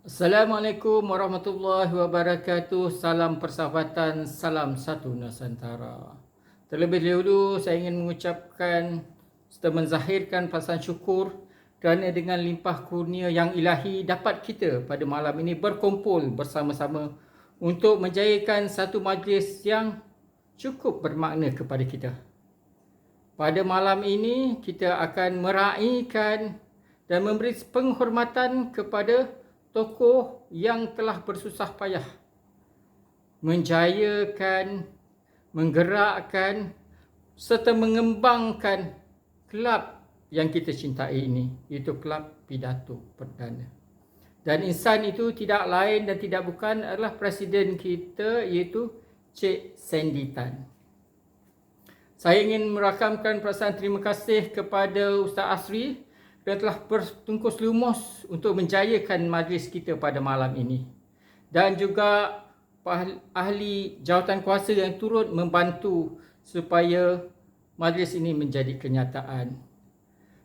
Assalamualaikum warahmatullahi wabarakatuh. Salam persahabatan, salam satu Nusantara. Terlebih dahulu saya ingin mengucapkan serta menzahirkan perasaan syukur kerana dengan limpah kurnia yang ilahi dapat kita pada malam ini berkumpul bersama-sama untuk menjayakan satu majlis yang cukup bermakna kepada kita. Pada malam ini kita akan meraihkan dan memberi penghormatan kepada tokoh yang telah bersusah payah menjayakan, menggerakkan serta mengembangkan kelab yang kita cintai ini, iaitu Kelab Pidato Perdana. Dan insan itu tidak lain dan tidak bukan adalah Presiden kita, iaitu Cik Sandy Tan. Saya ingin merakamkan perasaan terima kasih kepada Ustaz Asri dan telah bertungkus lumus untuk menjayakan majlis kita pada malam ini. Dan juga ahli jawatan kuasa yang turut membantu supaya majlis ini menjadi kenyataan.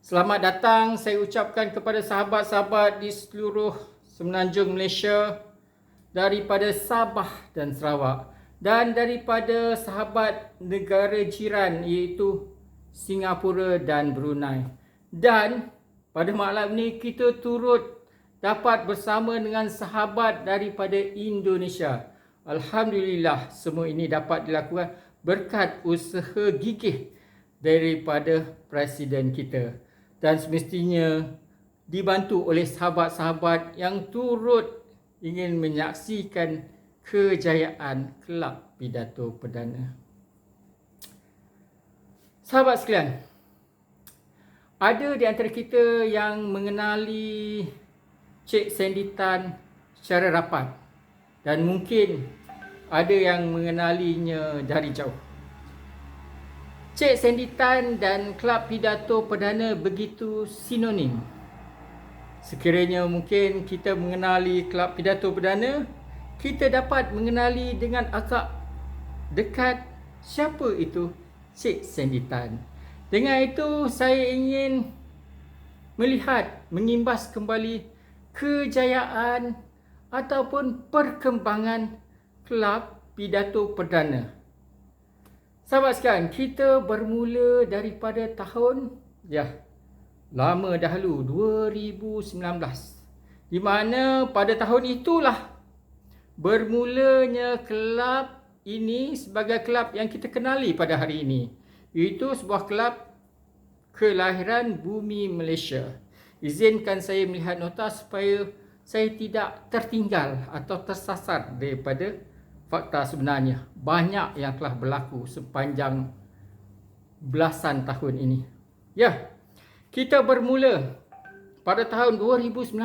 Selamat datang saya ucapkan kepada sahabat-sahabat di seluruh semenanjung Malaysia, daripada Sabah dan Sarawak, dan daripada sahabat negara jiran iaitu Singapura dan Brunei. Dan pada malam ini kita turut dapat bersama dengan sahabat daripada Indonesia. Alhamdulillah, semua ini dapat dilakukan berkat usaha gigih daripada Presiden kita. Dan semestinya dibantu oleh sahabat-sahabat yang turut ingin menyaksikan kejayaan Kelab Pidato Perdana. Sahabat sekalian, ada di antara kita yang mengenali Cik Sandy Tan secara rapat dan mungkin ada yang mengenalinya dari jauh. Cik Sandy Tan dan Kelab Pidato Perdana begitu sinonim. Sekiranya mungkin kita mengenali Kelab Pidato Perdana, kita dapat mengenali dengan agak dekat siapa itu Cik Sandy Tan. Dengan itu saya ingin melihat, mengimbas kembali kejayaan ataupun perkembangan Kelab Pidato Perdana. Sahabat sekalian, kita bermula daripada tahun lama dahulu 2019, di mana pada tahun itulah bermulanya kelab ini sebagai kelab yang kita kenali pada hari ini. Itu sebuah kelab kelahiran bumi Malaysia. Izinkan saya melihat nota supaya saya tidak tertinggal atau tersasar daripada fakta sebenarnya. Banyak yang telah berlaku sepanjang belasan tahun ini. Kita bermula pada tahun 2019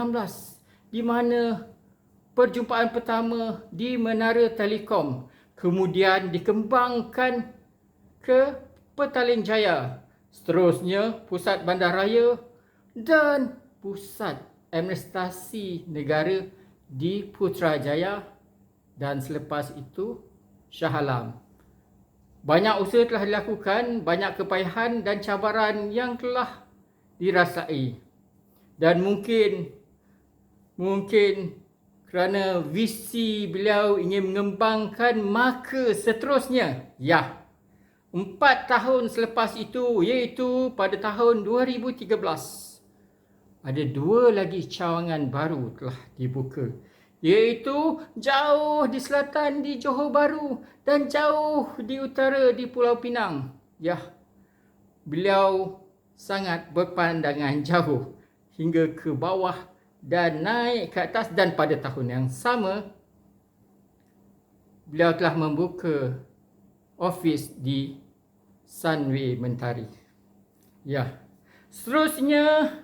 di mana perjumpaan pertama di Menara Telekom, kemudian dikembangkan ke Petaling Jaya, seterusnya Pusat Bandaraya dan Pusat Administrasi Negara di Putrajaya, dan selepas itu Shah Alam. Banyak usaha telah dilakukan, banyak kepayahan dan cabaran yang telah dirasai. Dan mungkin kerana visi beliau ingin mengembangkan, maka seterusnya 4 tahun selepas itu, iaitu pada tahun 2013, ada 2 lagi cawangan baru telah dibuka, iaitu jauh di selatan di Johor Bahru dan jauh di utara di Pulau Pinang. Beliau sangat berpandangan jauh hingga ke bawah dan naik ke atas, dan pada tahun yang sama beliau telah membuka ofis di Sunway Mentari. Seterusnya,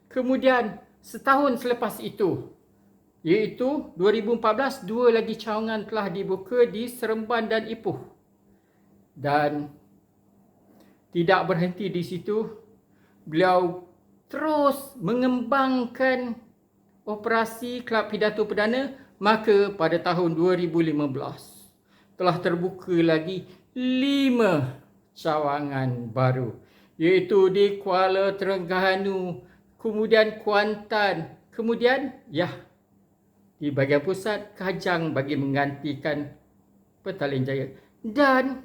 kemudian setahun selepas itu, iaitu 2014, 2 lagi cawangan telah dibuka di Seremban dan Ipoh. Dan tidak berhenti di situ, beliau terus mengembangkan operasi Kelab Pidato Perdana. Maka pada tahun 2015 telah terbuka lagi 5 cawangan baru, iaitu di Kuala Terengganu, kemudian Kuantan, kemudian di bahagian pusat, Kajang bagi menggantikan Petaling Jaya. Dan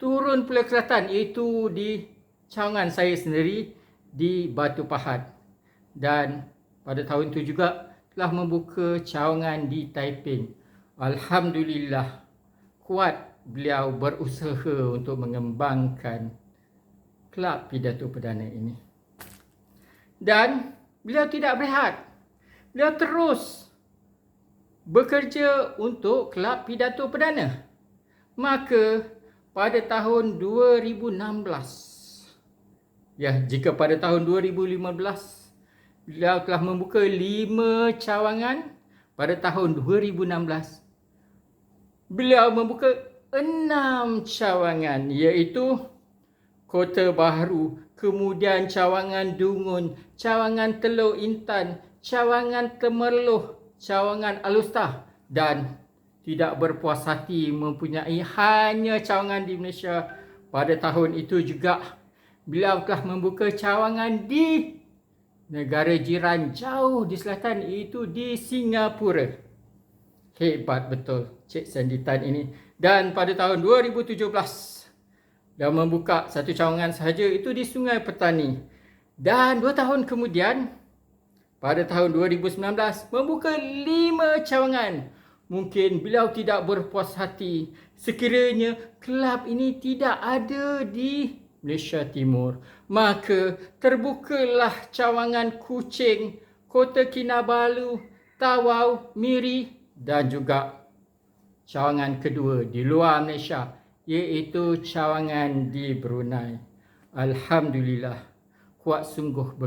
turun pula keratan, iaitu di cawangan saya sendiri di Batu Pahat. Dan pada tahun itu juga telah membuka cawangan di Taiping. Alhamdulillah, kuat beliau berusaha untuk mengembangkan Kelab Pidato Perdana ini. Dan beliau tidak berehat. Beliau terus bekerja untuk Kelab Pidato Perdana. Maka pada tahun 2016, jika pada tahun 2015 beliau telah membuka 5 cawangan, pada tahun 2016 beliau membuka 6 cawangan, iaitu Kota Baharu, kemudian cawangan Dungun, cawangan Teluk Intan, cawangan Temerloh, cawangan Alustah, dan tidak berpuas hati mempunyai hanya cawangan di Malaysia. Pada tahun itu juga beliau telah membuka cawangan di negara jiran jauh di selatan, iaitu di Singapura. Hebat betul Cik Sandy Tan ini. Dan pada tahun 2017 dia membuka satu cawangan sahaja, itu di Sungai Petani. Dan 2 tahun kemudian pada tahun 2019 membuka 5 cawangan. Mungkin beliau tidak berpuas hati sekiranya kelab ini tidak ada di Malaysia Timur. Maka terbukalah cawangan Kuching, Kota Kinabalu, Tawau, Miri dan juga cawangan kedua di luar Malaysia, iaitu cawangan di Brunei. Alhamdulillah, kuat sungguh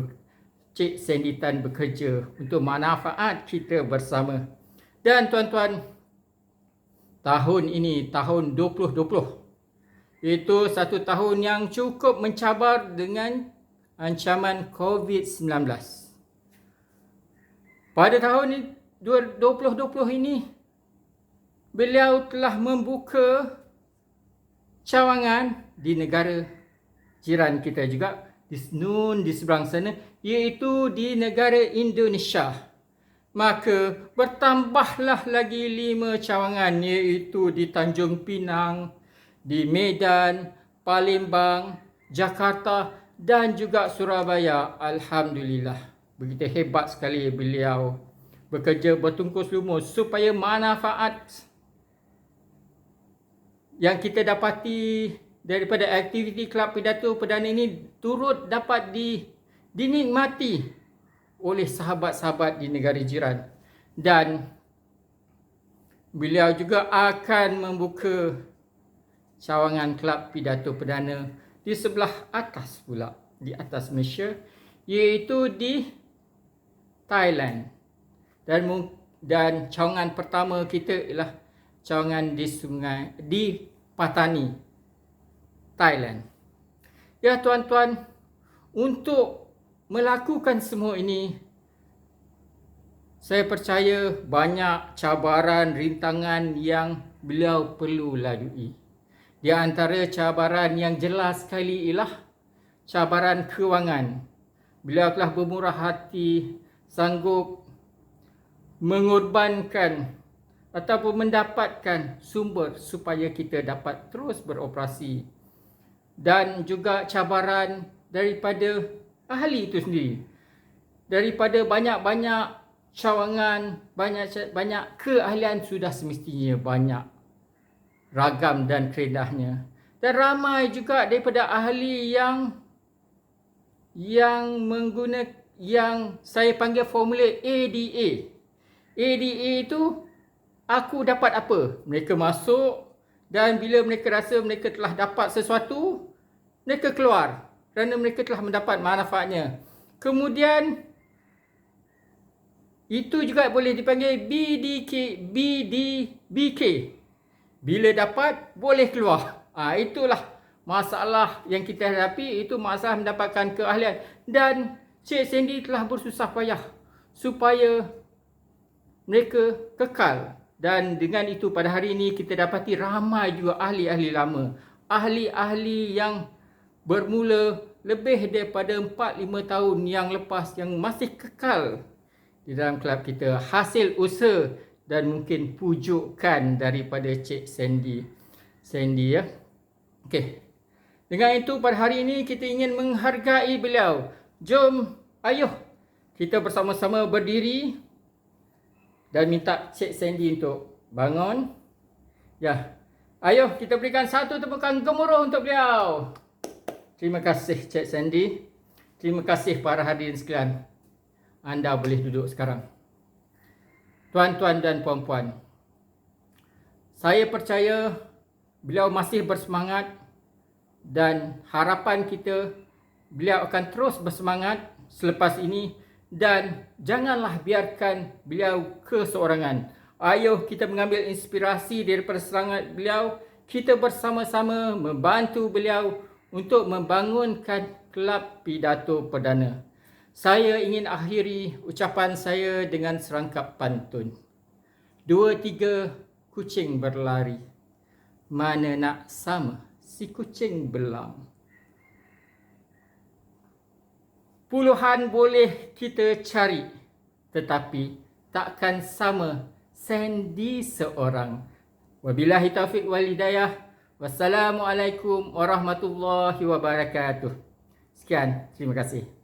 Cik Sandy Tan bekerja untuk manfaat kita bersama. Dan tuan-tuan, tahun ini, tahun 2020, itu satu tahun yang cukup mencabar dengan ancaman COVID-19. Pada tahun 2020 ini, beliau telah membuka cawangan di negara jiran kita juga, di seberang sana, iaitu di negara Indonesia. Maka bertambahlah lagi 5 cawangan, iaitu di Tanjung Pinang, di Medan, Palembang, Jakarta dan juga Surabaya. Alhamdulillah, begitu hebat sekali beliau bekerja bertungkus lumus supaya manfaat yang kita dapati daripada aktiviti Kelab Pidato Perdana ini turut dapat dinikmati oleh sahabat-sahabat di negara jiran. Dan beliau juga akan membuka cawangan Kelab Pidato Perdana di sebelah atas pula, di atas Malaysia, iaitu di Thailand. Dan cawangan pertama kita ialah cawangan di Patani, Thailand. Ya tuan-tuan, untuk melakukan semua ini, saya percaya banyak cabaran, rintangan yang beliau perlu lalui. Di antara cabaran yang jelas sekali ialah cabaran kewangan. Beliau telah bermurah hati, sanggup mengorbankan ataupun mendapatkan sumber supaya kita dapat terus beroperasi. Dan juga cabaran daripada ahli itu sendiri. Daripada banyak-banyak cawangan, banyak keahlian, sudah semestinya banyak ragam dan kerendahnya. Dan ramai juga daripada ahli yang saya panggil formula ADA. ADA itu aku dapat apa? Mereka masuk dan bila mereka rasa mereka telah dapat sesuatu, mereka keluar kerana mereka telah mendapat manfaatnya. Kemudian itu juga boleh dipanggil BK. Bila dapat, boleh keluar. Itulah masalah yang kita hadapi, itu masalah mendapatkan keahlian. Dan Cik Sandy telah bersusah payah supaya mereka kekal. Dan dengan itu pada hari ini kita dapati ramai juga ahli-ahli lama. Ahli-ahli yang bermula lebih daripada 4-5 tahun yang lepas yang masih kekal di dalam kelab kita. Hasil usaha dan mungkin pujukan daripada Cik Sandy. Ya. Okey. Dengan itu pada hari ini kita ingin menghargai beliau. Jom, ayuh kita bersama-sama berdiri dan minta Cik Sandy untuk bangun. Ya. Ayuh kita berikan satu tepukan gemuruh untuk beliau. Terima kasih Cik Sandy. Terima kasih para hadirin sekalian. Anda boleh duduk sekarang. Tuan-tuan dan puan-puan, saya percaya beliau masih bersemangat dan harapan kita beliau akan terus bersemangat selepas ini, dan janganlah biarkan beliau keseorangan. Ayuh kita mengambil inspirasi daripada semangat beliau. Kita bersama-sama membantu beliau untuk membangunkan kelab pidato perdana. Saya ingin akhiri ucapan saya dengan serangkap pantun. 2, 3 kucing berlari, mana nak sama si kucing belang. Puluhan boleh kita cari, tetapi takkan sama Sandy seorang. Wabillahi taufiq wal hidayah. Wassalamualaikum warahmatullahi wabarakatuh. Sekian, terima kasih.